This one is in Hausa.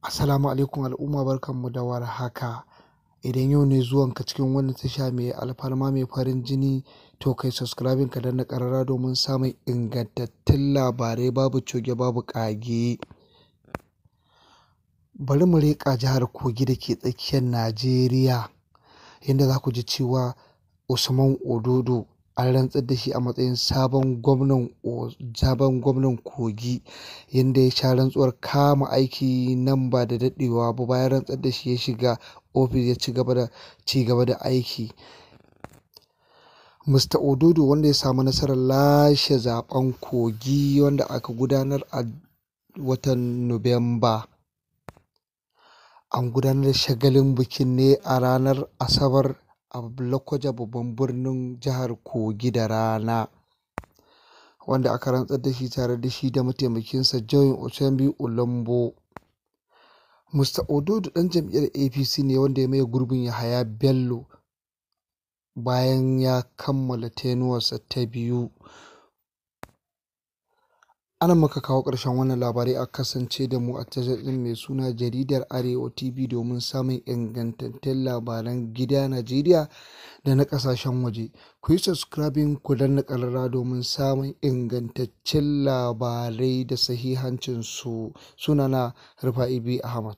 Assalamu alaikum al'umma, barkanmu da warhaka. Idan yau ne zuwanka cikin wannan tasha mai alfarma mai farin jini, to kai subscribing ka danna ƙararra domin samun ingantattun labarai babu coge babu ƙage. Bari mu leƙa jihar Kogi da ke tsakiyar Najeriya, inda za ku ji cewa Usman Ododo an rantsar da shi a matsayin sabon gwamnan Kogi, yadda ya sha rantsuwar kama aiki nan ba da daɗewa ba. Bayan rantsar da shi ya shiga ofis ya ci gaba da aiki. Mr. Ododo, wanda ya samu nasarar lashe zaben Kogi wanda aka gudanar a watan Nuwamba. An gudanar da shagalin bikin ne a ranar Asabar a Lokoja, babban birnin jihar Kogi, da rana, wanda aka rantsar da shi tare da shi da mataimakinsa John Ochembi Olombo. Mr. Ododo ɗan jam'iyyar APC ne wanda ya maye gurbin Yahaya Bello bayan ya kammala tenuwarsa ta biyu. Ana muka kawo ƙarshen wannan labarai. A kasance da mu a tashar ɗin mai suna Jaridar Arewa TV domin samun ingantattun labaran gida Najeriya da na ƙasashen waje. Ku yi subscribing, ku danna ƙararra domin samun ingantaccen labarai da sahihancinsu. Sunana Rufa'i B. Ahmad.